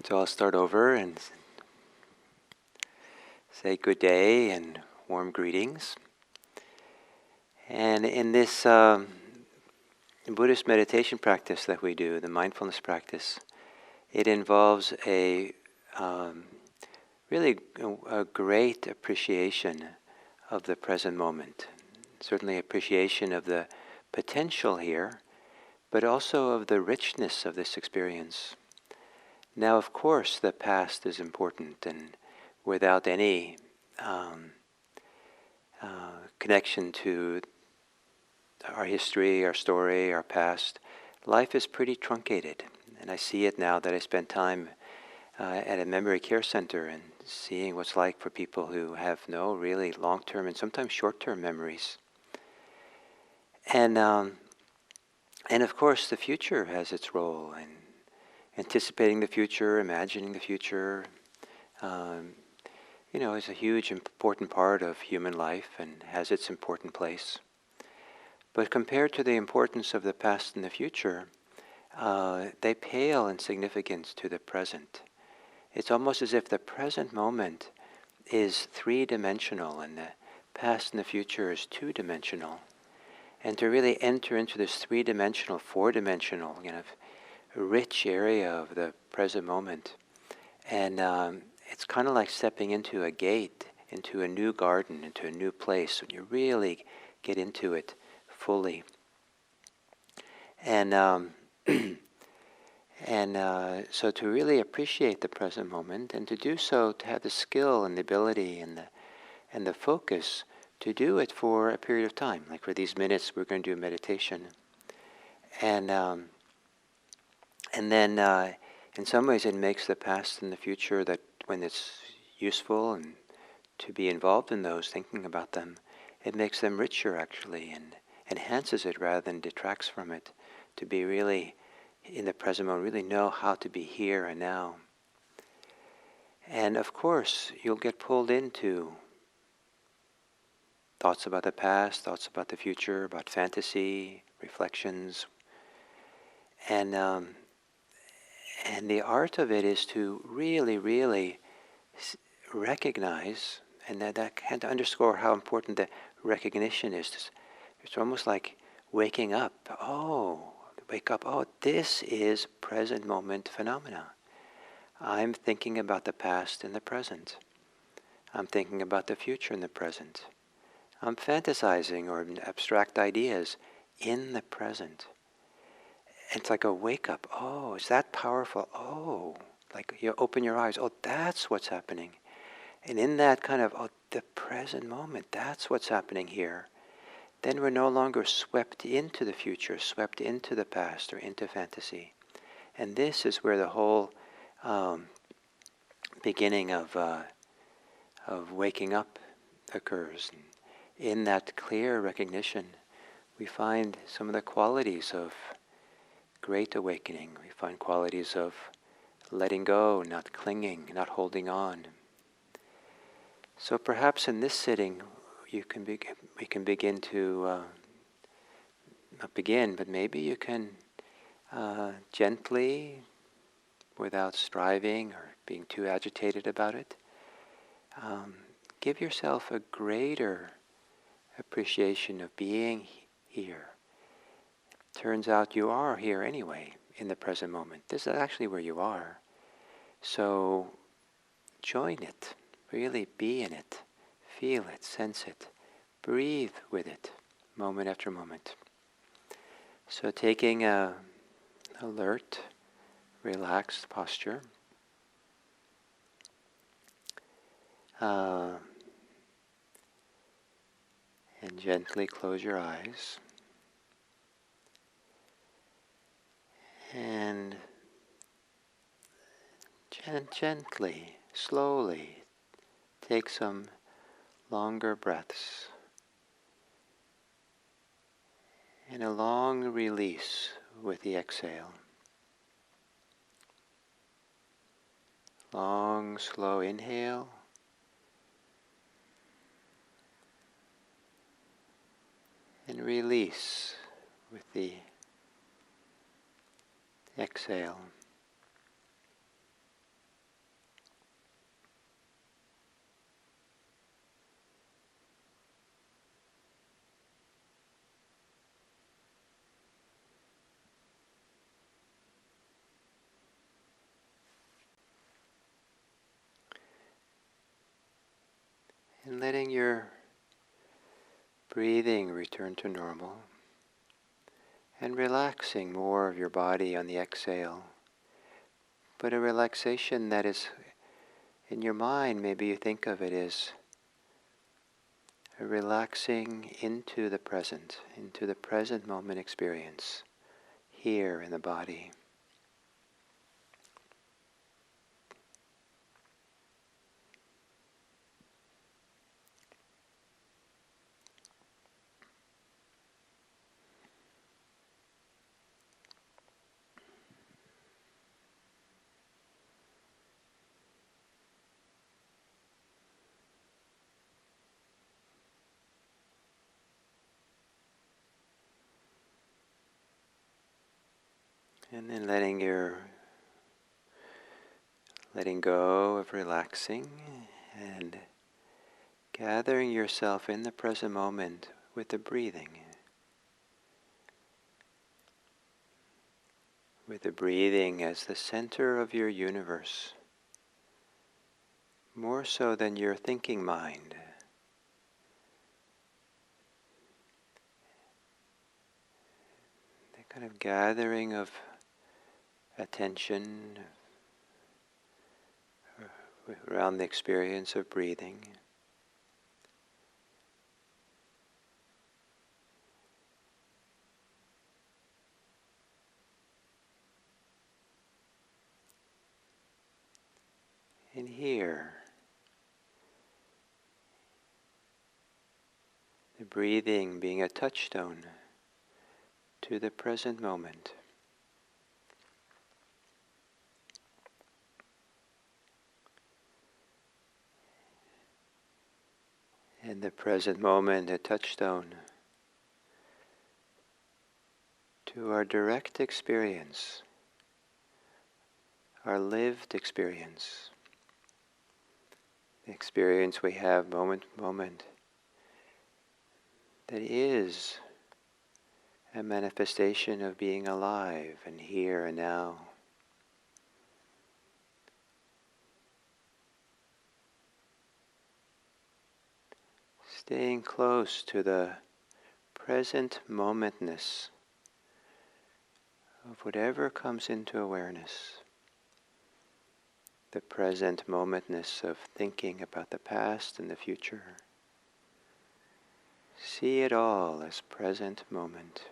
So I'll start over and say good day and warm greetings. And in this Buddhist meditation practice that we do, the mindfulness practice, it involves a really a great appreciation of the present moment. Certainly appreciation of the potential here, but also of the richness of this experience. Now, of course, the past is important, and without any connection to our history, our story, our past, life is pretty truncated. And I see it now that I spend time at a memory care center and seeing what's like for people who have no really long-term and sometimes short-term memories. And of course, the future has its role in anticipating the future, imagining the future. Is a huge, important part of human life and has its important place. But compared to the importance of the past and the future, they pale in significance to the present. It's almost as if the present moment is three-dimensional and the past and the future is two-dimensional. And to really enter into this three-dimensional, four-dimensional, rich area of the present moment, and it's kind of like stepping into a gate, into a new garden, into a new place, when you really get into it fully. And so to really appreciate the present moment, and to do so, to have the skill and the ability and the focus to do it for a period of time. Like for these minutes, we're going to do meditation, and then in some ways, it makes the past and the future, that when it's useful and to be involved in those, thinking about them, it makes them richer actually, and enhances it rather than detracts from it. To be really in the present moment, really know how to be here and now. And of course, you'll get pulled into thoughts about the past, thoughts about the future, about fantasy, reflections, and the art of it is to really, really recognize, and that can underscore how important the recognition is. It's almost like waking up. Wake up. Oh, this is present moment phenomena. I'm thinking about the past in the present. I'm thinking about the future in the present. I'm fantasizing or abstract ideas in the present. It's like a wake up. Oh, is that powerful? Oh, like you open your eyes. Oh, that's what's happening. And in that kind of, the present moment, that's what's happening here. Then we're no longer swept into the future, swept into the past or into fantasy. And this is where the whole beginning of waking up occurs. And in that clear recognition, we find some of the qualities of great awakening. We find qualities of letting go, not clinging, not holding on. So perhaps in this sitting, we can begin to, not begin, but maybe you can gently, without striving or being too agitated about it, give yourself a greater appreciation of being here. Turns out you are here anyway, in the present moment. This is actually where you are. So join it, really be in it, feel it, sense it, breathe with it, moment after moment. So taking a alert, relaxed posture, and gently close your eyes. And gently, slowly, take some longer breaths and a long release with the exhale. Long, slow inhale. And release with the exhale. And letting your breathing return to normal. And relaxing more of your body on the exhale. But a relaxation that is, in your mind, maybe you think of it as a relaxing into the present moment experience, here in the body. And then letting go of relaxing and gathering yourself in the present moment with the breathing. With the breathing as the center of your universe, more so than your thinking mind. The kind of gathering of attention around the experience of breathing. And here, the breathing being a touchstone to the present moment. And the present moment a touchstone to our direct experience, our lived experience, the experience we have moment to moment that is a manifestation of being alive and here and now. Staying close to the present momentness of whatever comes into awareness. The present momentness of thinking about the past and the future. See it all as present moment.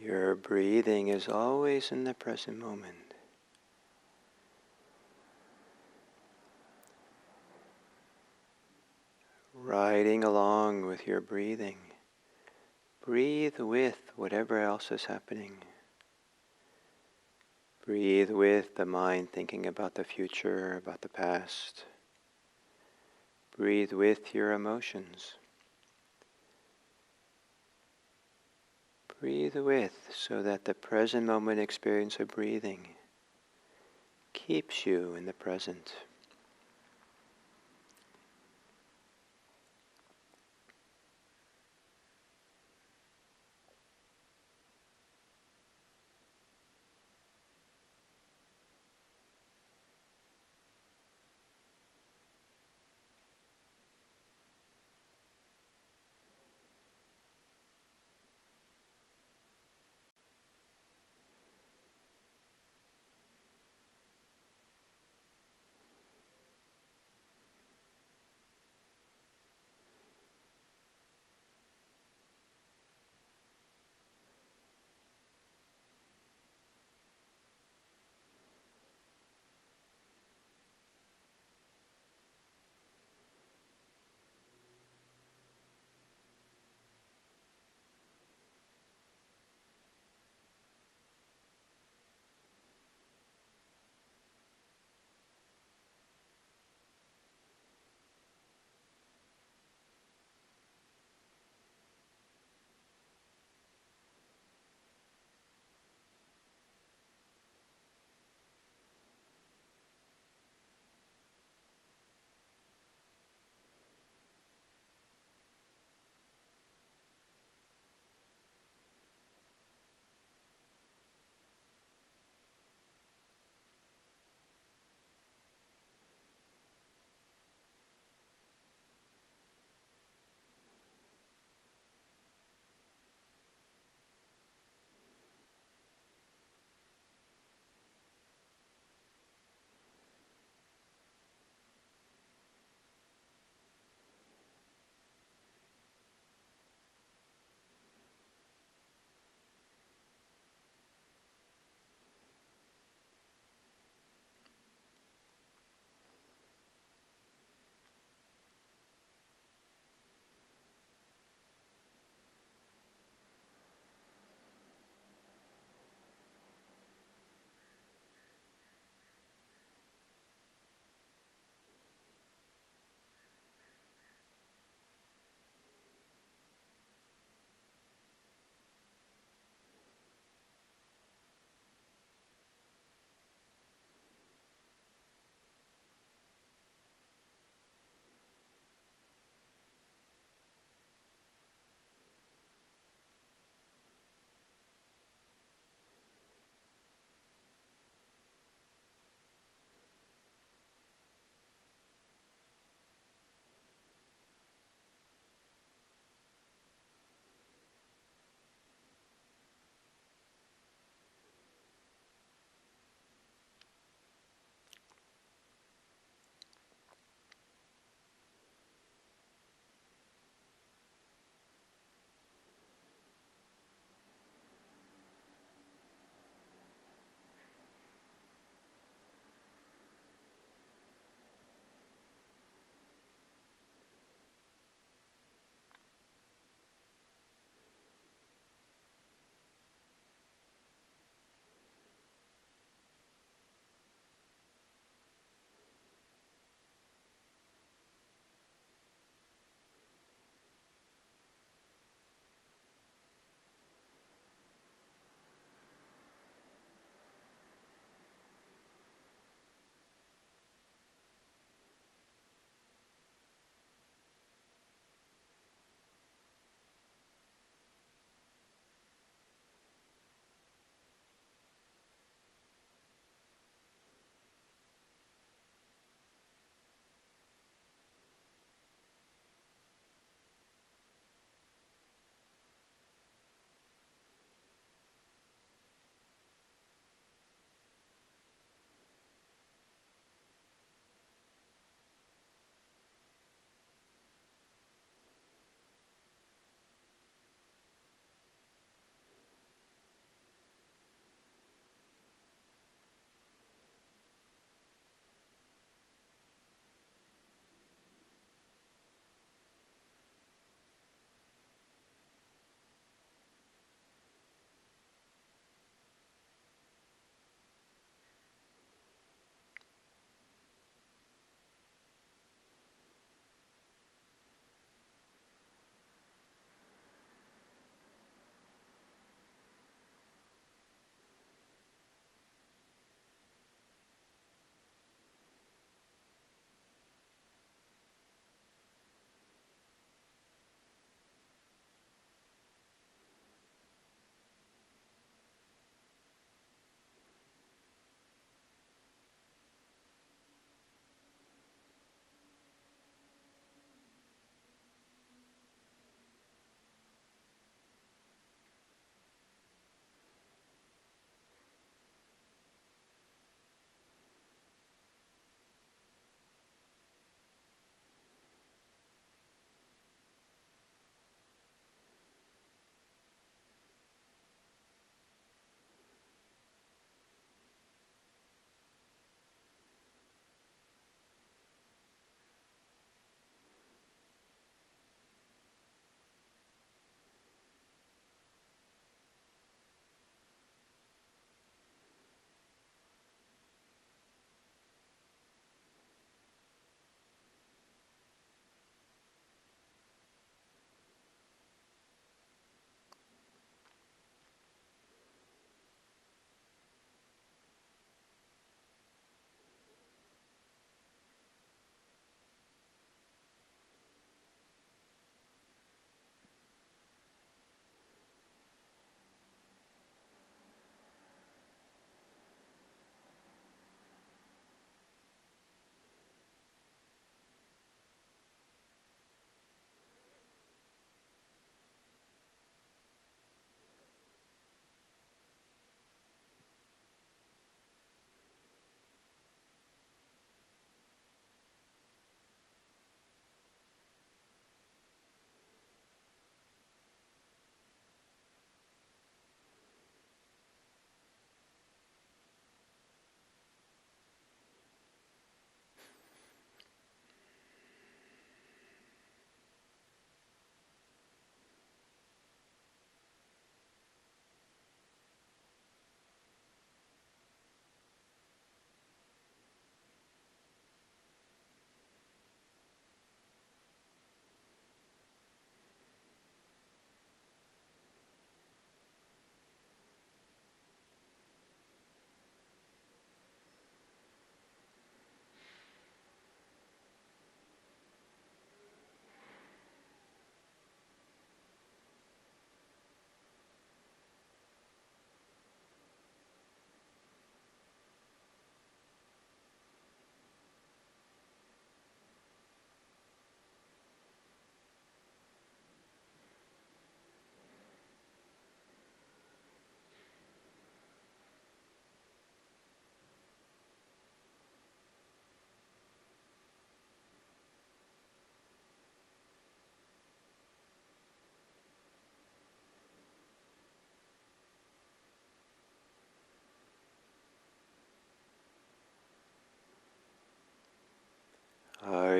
Your breathing is always in the present moment. Riding along with your breathing. Breathe with whatever else is happening. Breathe with the mind thinking about the future, about the past. Breathe with your emotions. Breathe with so that the present moment experience of breathing keeps you in the present.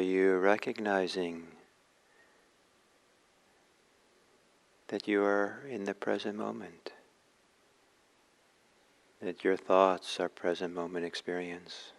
you recognizing that you are in the present moment, that your thoughts are present moment experience?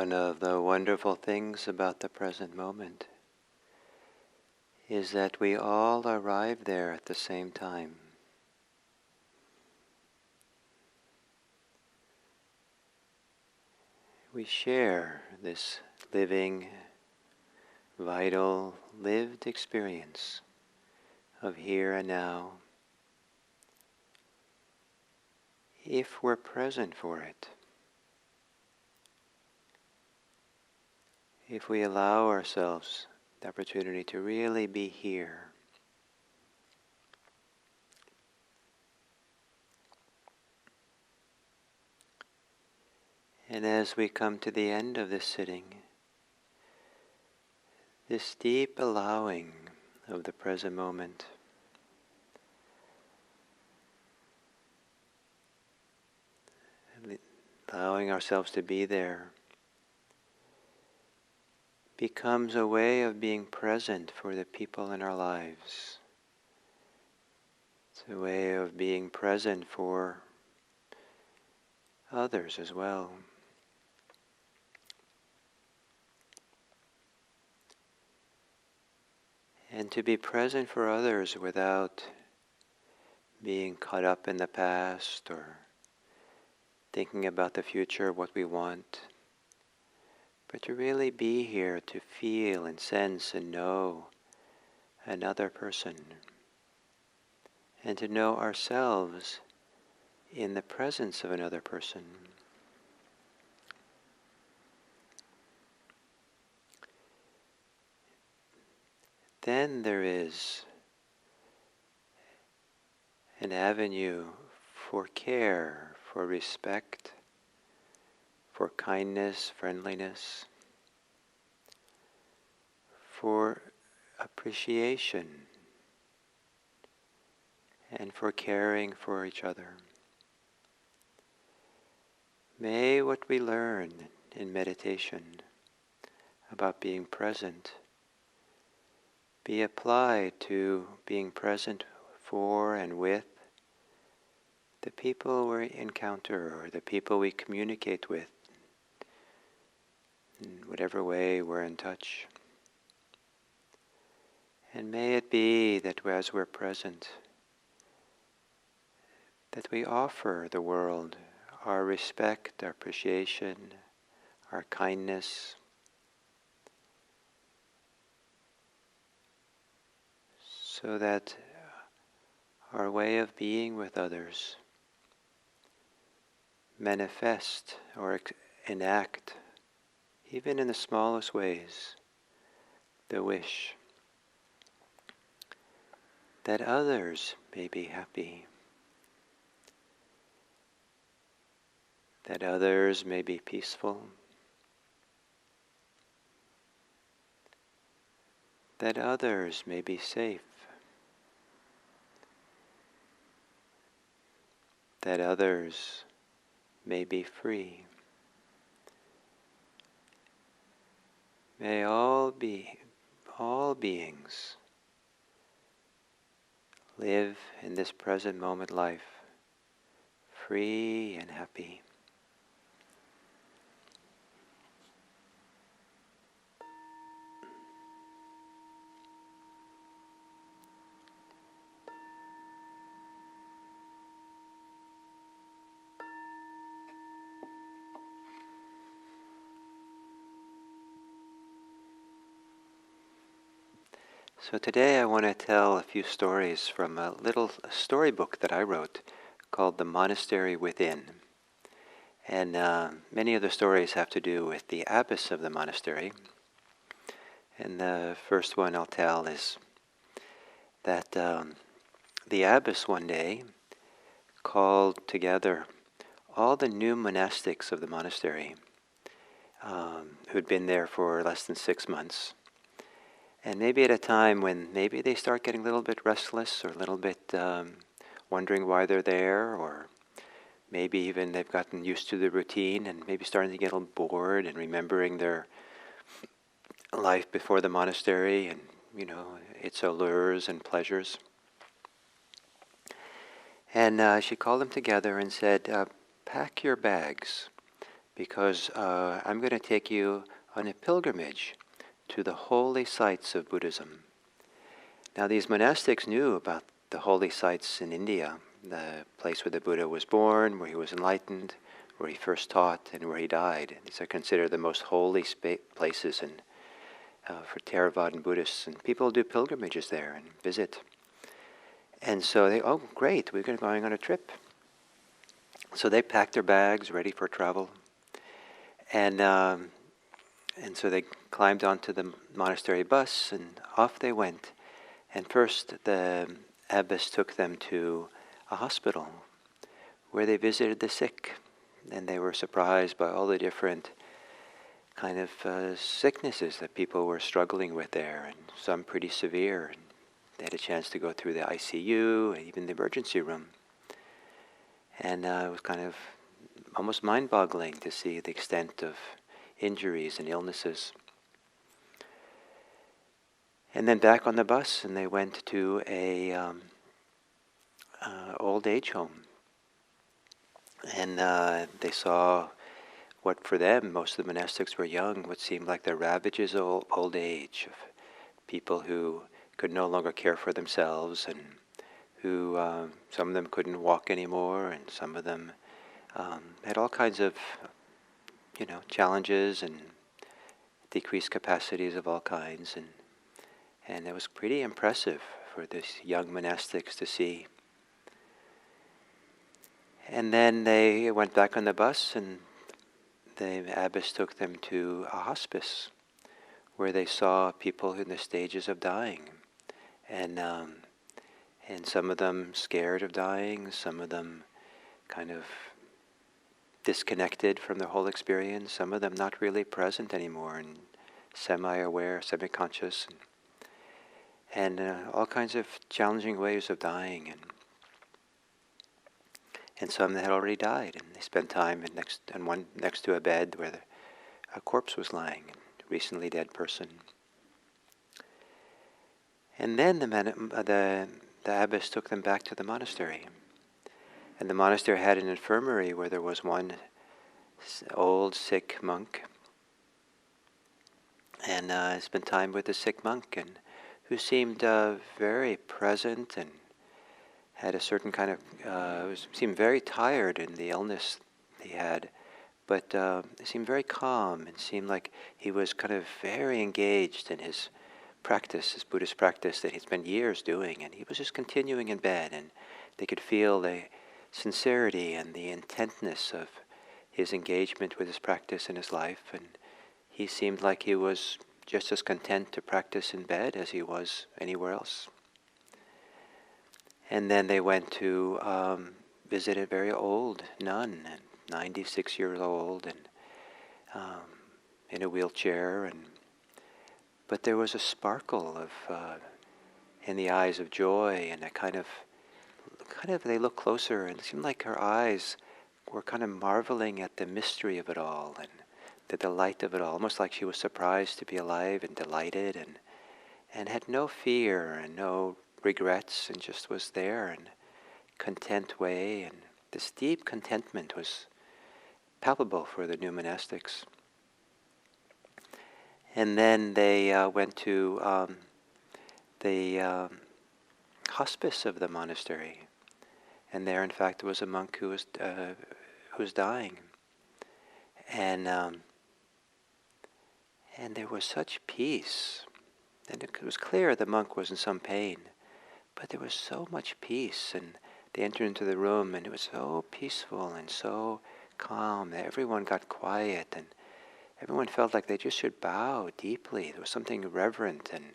One of the wonderful things about the present moment is that we all arrive there at the same time. We share this living, vital, lived experience of here and now if we're present for it. If we allow ourselves the opportunity to really be here. And as we come to the end of this sitting, this deep allowing of the present moment, allowing ourselves to be there, becomes a way of being present for the people in our lives. It's a way of being present for others as well. And to be present for others without being caught up in the past or thinking about the future, what we want, but to really be here to feel and sense and know another person, and to know ourselves in the presence of another person. Then there is an avenue for care, for respect, for kindness, friendliness, for appreciation, and for caring for each other. May what we learn in meditation about being present be applied to being present for and with the people we encounter or the people we communicate with, in whatever way we're in touch. And may it be that as we're present, that we offer the world our respect, our appreciation, our kindness, so that our way of being with others manifest or enact, even in the smallest ways, the wish that others may be happy, that others may be peaceful, that others may be safe, that others may be free. May all beings live in this present moment life, free and happy. So today I want to tell a few stories from a little storybook that I wrote called The Monastery Within. And many of the stories have to do with the abbess of the monastery. And the first one I'll tell is that the abbess one day called together all the new monastics of the monastery who'd been there for less than 6 months. And maybe at a time when maybe they start getting a little bit restless or a little bit wondering why they're there, or maybe even they've gotten used to the routine and maybe starting to get a little bored and remembering their life before the monastery and, its allures and pleasures. And she called them together and said, pack your bags, because I'm going to take you on a pilgrimage to the holy sites of Buddhism. Now, these monastics knew about the holy sites in India, the place where the Buddha was born, where he was enlightened, where he first taught, and where he died. These are considered the most holy places for Theravadan Buddhists, and people do pilgrimages there and visit. And so they, oh great, we're going on a trip. So they packed their bags, ready for travel. And so they climbed onto the monastery bus, and off they went. And first the abbess took them to a hospital where they visited the sick. And they were surprised by all the different kind of sicknesses that people were struggling with there, and some pretty severe. And they had a chance to go through the ICU and even the emergency room. And it was kind of almost mind-boggling to see the extent of injuries and illnesses. And then back on the bus, and they went to a old age home. And they saw what for them, most of the monastics were young, what seemed like the ravages of old age, of people who could no longer care for themselves, and who, some of them couldn't walk anymore, and some of them had all kinds of, challenges and decreased capacities of all kinds. And it was pretty impressive for these young monastics to see. And then they went back on the bus, and the abbess took them to a hospice where they saw people in the stages of dying. And some of them scared of dying, some of them kind of disconnected from their whole experience, some of them not really present anymore and semi-aware, semi-conscious, and all kinds of challenging ways of dying. And some that had already died, and they spent time next to a bed where a corpse was lying, a recently dead person. And then the abbess took them back to the monastery. And the monastery had an infirmary where there was one old sick monk. And spent time with the sick monk, and who seemed very present and had a certain kind of, seemed very tired in the illness he had, but seemed very calm and seemed like he was kind of very engaged in his practice, his Buddhist practice that he'd spent years doing, and he was just continuing in bed, and they could feel the sincerity and the intentness of his engagement with his practice in his life, and he seemed like he was just as content to practice in bed as he was anywhere else. And then they went to visit a very old nun, 96 years old, and in a wheelchair. But there was a sparkle of in the eyes of joy, and a kind of they looked closer, and it seemed like her eyes were kind of marveling at the mystery of it all and the delight of it all, almost like she was surprised to be alive and delighted, and had no fear and no regrets, and just was there in a content way. And this deep contentment was palpable for the new monastics. And then they went to the hospice of the monastery, and there, in fact, was a monk who was dying, and there was such peace, and it was clear the monk was in some pain, but there was so much peace, and they entered into the room, and it was so peaceful and so calm that everyone got quiet, and everyone felt like they just should bow deeply. There was something reverent and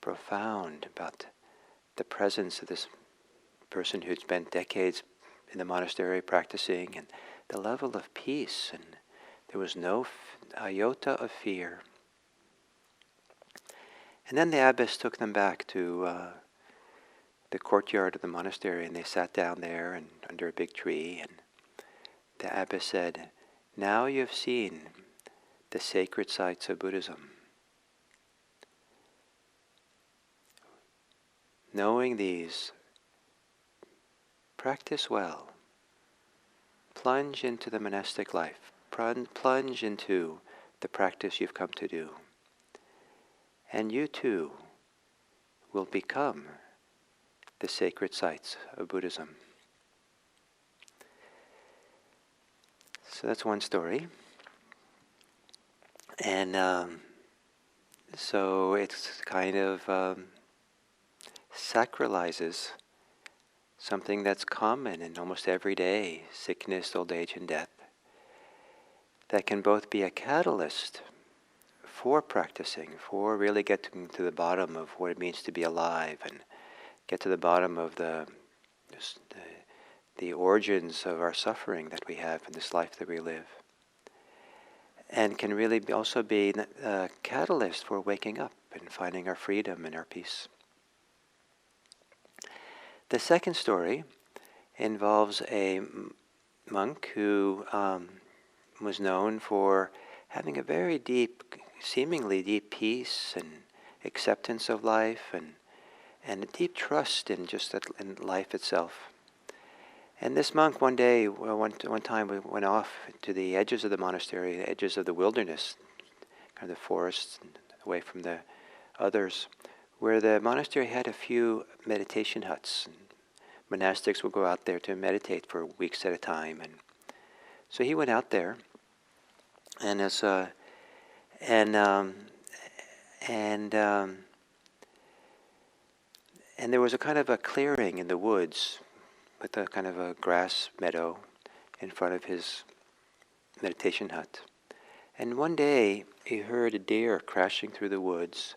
profound about the presence of this person who'd spent decades in the monastery practicing, and the level of peace, and there was no iota of fear. And then the abbess took them back to the courtyard of the monastery, and they sat down there and under a big tree, and the abbess said, "Now you've seen the sacred sites of Buddhism. Knowing these, practice well. Plunge into the monastic life. plunge into the practice you've come to do. And you too will become the sacred sites of Buddhism. So that's one story. And so it's kind of sacralizes something that's common in almost every day, sickness, old age, and death, that can both be a catalyst for practicing, for really getting to the bottom of what it means to be alive and get to the bottom of the origins of our suffering that we have in this life that we live. And can really also be a catalyst for waking up and finding our freedom and our peace. The second story involves a monk who was known for having a very deep, seemingly deep peace and acceptance of life and a deep trust in just that, in life itself. And this monk one day, one time we went off to the edges of the monastery, the edges of the wilderness, kind of the forests, away from the others, where the monastery had a few meditation huts. Monastics would go out there to meditate for weeks at a time, and so he went out there, and and there was a kind of a clearing in the woods, with a kind of a grass meadow in front of his meditation hut. And one day he heard a deer crashing through the woods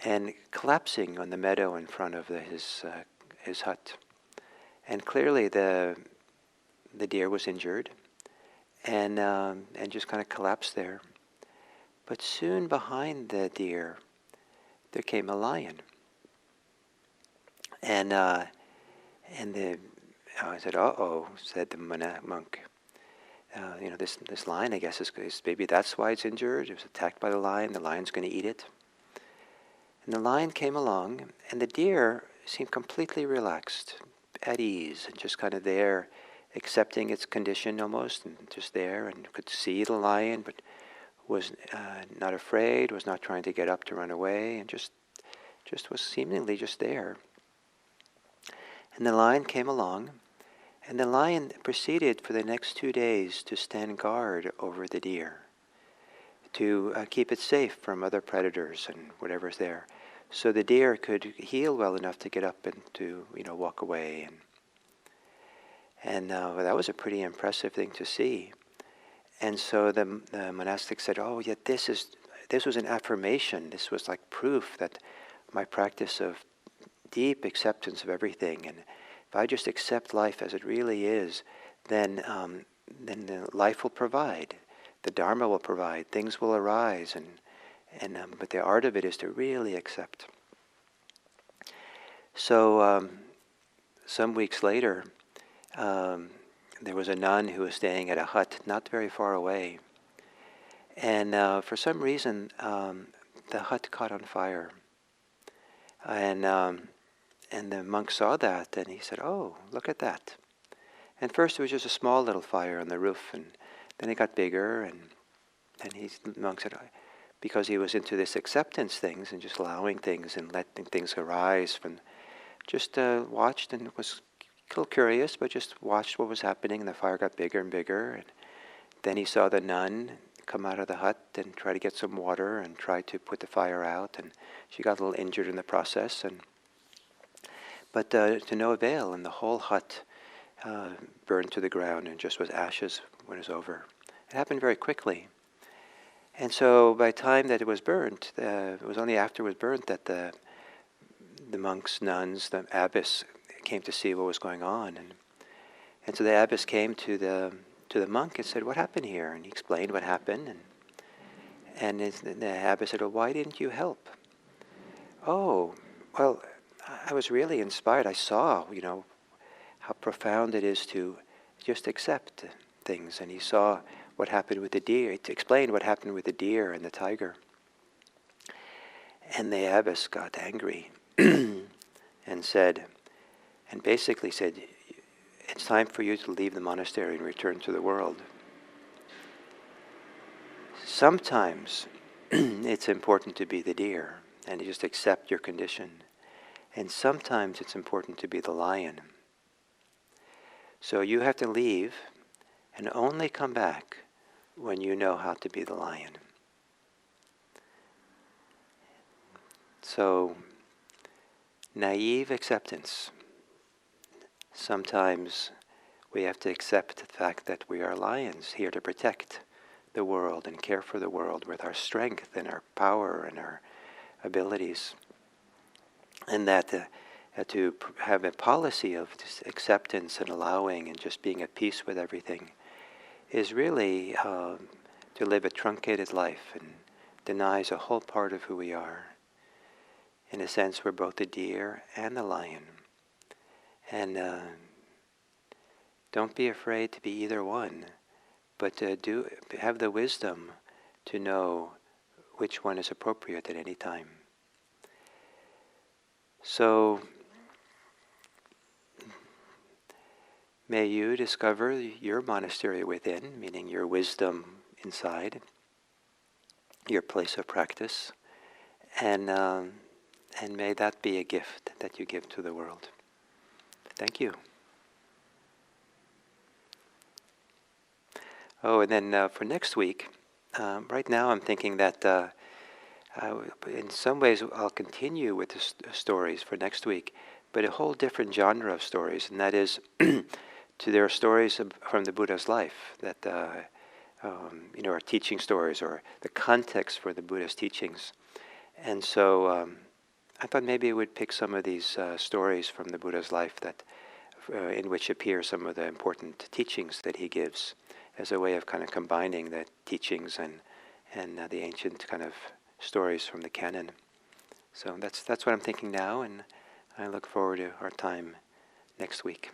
and collapsing on the meadow in front of his hut. And clearly the deer was injured and just kind of collapsed there. But soon behind the deer there came a lion. And I said, "Uh-oh," said the monk. This lion, I guess, is maybe that's why it's injured. It was attacked by the lion. The lion's going to eat it. And the lion came along, and the deer seemed completely relaxed, at ease, and just kind of there, accepting its condition almost, and just there, and could see the lion, but was not afraid, was not trying to get up to run away, and just was seemingly just there. And the lion came along, and the lion proceeded for the next 2 days to stand guard over the deer, to keep it safe from other predators and whatever's there, so the deer could heal well enough to get up and to walk away. And that was a pretty impressive thing to see. And so the monastic said, "Oh, yeah, this was an affirmation. This was like proof that my practice of deep acceptance of everything, and if I just accept life as it really is, then the life will provide, the Dharma will provide, things will arise, but the art of it is to really accept." So some weeks later, there was a nun who was staying at a hut not very far away, and for some reason the hut caught on fire, and the monk saw that, and he said, "Oh, look at that." And first it was just a small little fire on the roof, and then it got bigger, and the monk said, because he was into this acceptance things and just allowing things and letting things arise from, just watched and was a little curious, but just watched what was happening, and the fire got bigger and bigger, and then he saw the nun come out of the hut and try to get some water and try to put the fire out, and she got a little injured in the process, but to no avail, and the whole hut burned to the ground and just was ashes when it was over. It happened very quickly. And so by the time that it was burnt, it was only after it was burnt that the monks, nuns, the abbess came to see what was going on. And so the abbess came to the monk and said, "What happened here?" And he explained what happened. And the abbess said, "Well, why didn't you help?" "Oh, well, I was really inspired. I saw, how profound it is to just accept things." And he saw what happened with the deer. He explained what happened with the deer and the tiger. And the abbess got angry and basically said, "It's time for you to leave the monastery and return to the world." Sometimes it's important to be the deer and you just accept your condition. And sometimes it's important to be the lion. So you have to leave and only come back when you know how to be the lion. So, naive acceptance. Sometimes we have to accept the fact that we are lions here to protect the world and care for the world with our strength and our power and our abilities. And that to have a policy of acceptance and allowing and just being at peace with everything is really to live a truncated life and denies a whole part of who we are. In a sense, we're both the deer and the lion. And don't be afraid to be either one, but have the wisdom to know which one is appropriate at any time. So, may you discover your monastery within, meaning your wisdom inside, your place of practice, and may that be a gift that you give to the world. Thank you. Oh, and then for next week, right now I'm thinking that in some ways I'll continue with the stories for next week, but a whole different genre of stories, and that is there are stories from the Buddha's life that are teaching stories or the context for the Buddha's teachings. And so I thought maybe I would pick some of these stories from the Buddha's life that in which appear some of the important teachings that he gives as a way of kind of combining the teachings and the ancient kind of stories from the canon. So that's what I'm thinking now, and I look forward to our time next week.